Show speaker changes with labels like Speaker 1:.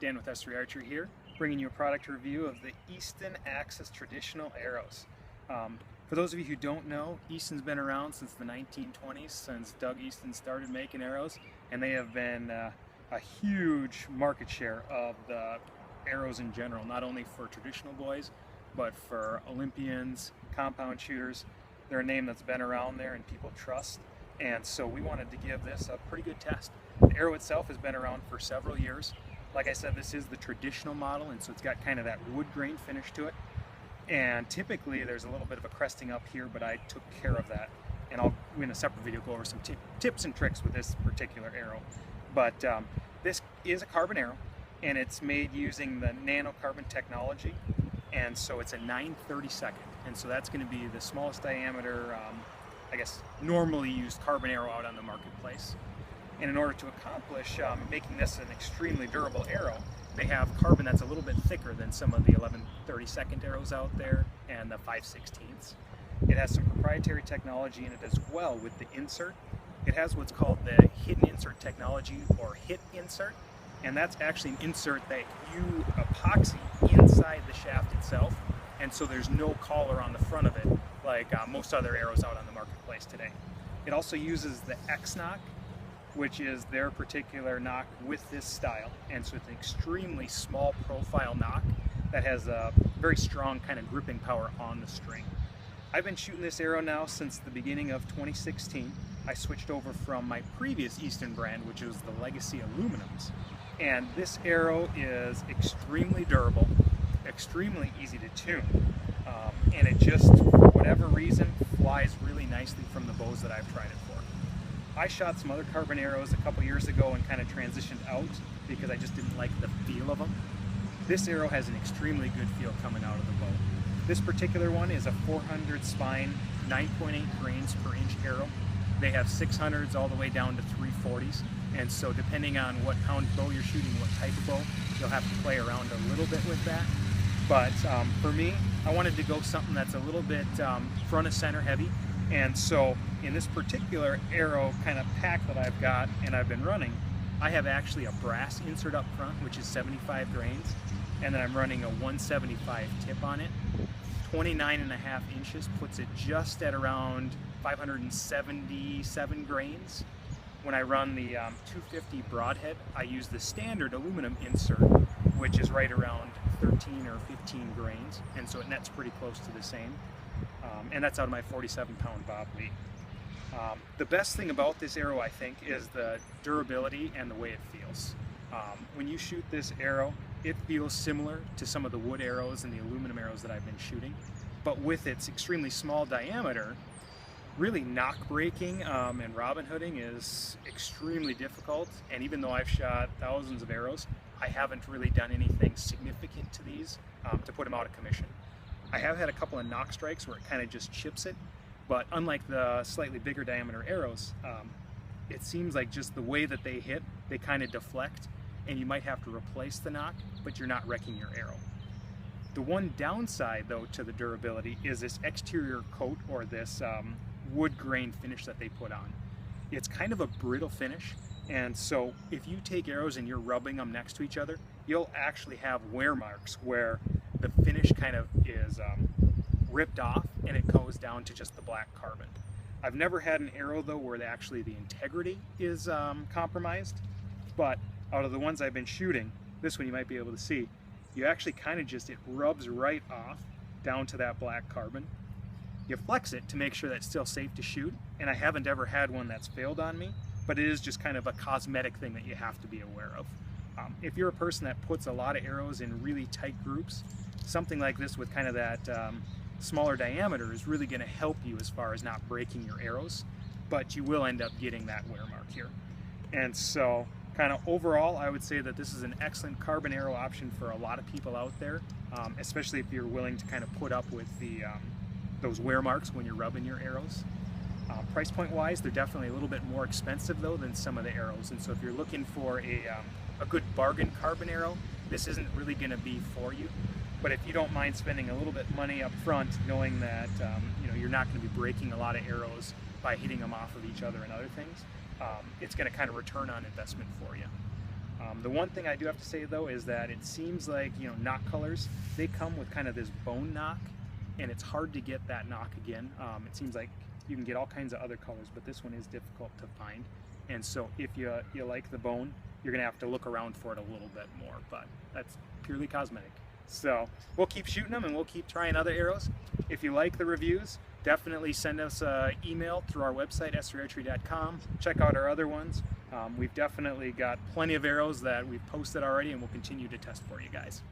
Speaker 1: Dan with S3 Archery here, bringing you a product review of the Easton Axis Traditional arrows. For those of you who don't know, Easton's been around since the 1920s, since Doug Easton started making arrows, and they have been a huge market share of the arrows in general, not only for traditional boys, but for Olympians, compound shooters. They're a name that's been around there and people trust, and so we wanted to give this a pretty good test. The arrow itself has been around for several years. Like I said, this is the traditional model, and so it's got kind of that wood grain finish to it. And typically there's a little bit of a cresting up here, but I took care of that. And I'll, in a separate video, go over some tips and tricks with this particular arrow. But this is a carbon arrow, and it's made using the nanocarbon technology. And so it's a 9/32, and so that's going to be the smallest diameter, I guess, normally used carbon arrow out on the marketplace. And in order to accomplish making this an extremely durable arrow, they have carbon that's a little bit thicker than some of the 11/32 arrows out there and the 5/16. It has some proprietary technology in it as well with the insert. It has what's called the hidden insert technology, or HIT insert, and that's actually an insert that you epoxy inside the shaft itself, and so there's no collar on the front of it like most other arrows out on the marketplace today. It also uses the X knock, which is their particular knock with this style, and so it's an extremely small profile knock that has a very strong kind of gripping power on the string. I've been shooting this arrow now since the beginning of 2016. I switched over from my previous Easton brand, which was the Legacy Aluminums, and this arrow is extremely durable, extremely easy to tune, and it just, for whatever reason, flies really nicely from the bows that I've tried it for. I shot some other carbon arrows a couple years ago and kind of transitioned out because I just didn't like the feel of them. This arrow has an extremely good feel coming out of the bow. This particular one is a 400 spine, 9.8 grains per inch arrow. They have 600s all the way down to 340s, and so depending on what pound bow you're shooting, what type of bow, you'll have to play around a little bit with that. But for me, I wanted to go something that's a little bit front of center heavy. And so in this particular arrow kind of pack that I've got and I've been running, I have actually a brass insert up front, which is 75 grains, and then I'm running a 175 tip on it. 29.5 inches puts it just at around 577 grains. When I run the 250 broadhead, I use the standard aluminum insert, which is right around 13 or 15 grains, and so it nets pretty close to the same. And that's out of my 47-pound Bob Lee. The best thing about this arrow, I think, is the durability and the way it feels. When you shoot this arrow, it feels similar to some of the wood arrows and the aluminum arrows that I've been shooting, but with its extremely small diameter, really knock breaking and Robin Hooding is extremely difficult. And even though I've shot thousands of arrows, I haven't really done anything significant to these to put them out of commission. I have had a couple of knock strikes where it kind of just chips it, but unlike the slightly bigger diameter arrows, it seems like just the way that they hit, they kind of deflect, and you might have to replace the knock, but you're not wrecking your arrow. The one downside, though, to the durability is this exterior coat, or this wood grain finish that they put on. It's kind of a brittle finish, and so if you take arrows and you're rubbing them next to each other, you'll actually have wear marks where the finish kind of is ripped off and it goes down to just the black carbon. I've never had an arrow, though, where actually the integrity is compromised, but out of the ones I've been shooting, this one you might be able to see, you actually kind of just, it rubs right off down to that black carbon. You flex it to make sure that's still safe to shoot, and I haven't ever had one that's failed on me, but it is just kind of a cosmetic thing that you have to be aware of. If you're a person that puts a lot of arrows in really tight groups, something like this with kind of that smaller diameter is really going to help you as far as not breaking your arrows, but you will end up getting that wear mark here. And so kind of overall, I would say that this is an excellent carbon arrow option for a lot of people out there, especially if you're willing to kind of put up with the those wear marks when you're rubbing your arrows. Price point wise, they're definitely a little bit more expensive though than some of the arrows, and so if you're looking for a good bargain carbon arrow, this isn't really going to be for you. But if you don't mind spending a little bit money up front, knowing that you know, you're not going to be breaking a lot of arrows by hitting them off of each other and other things, it's going to kind of return on investment for you. The one thing I do have to say though is that it seems like, you know, knock colors, they come with kind of this bone knock, and it's hard to get that knock again. It seems like you can get all kinds of other colors, but this one is difficult to find. And so if you like the bone, you're gonna have to look around for it a little bit more, but that's purely cosmetic. So we'll keep shooting them and we'll keep trying other arrows. If you like the reviews, definitely send us an email through our website, s3archery.com. Check out our other ones. We've definitely got plenty of arrows that we've posted already, and we'll continue to test for you guys.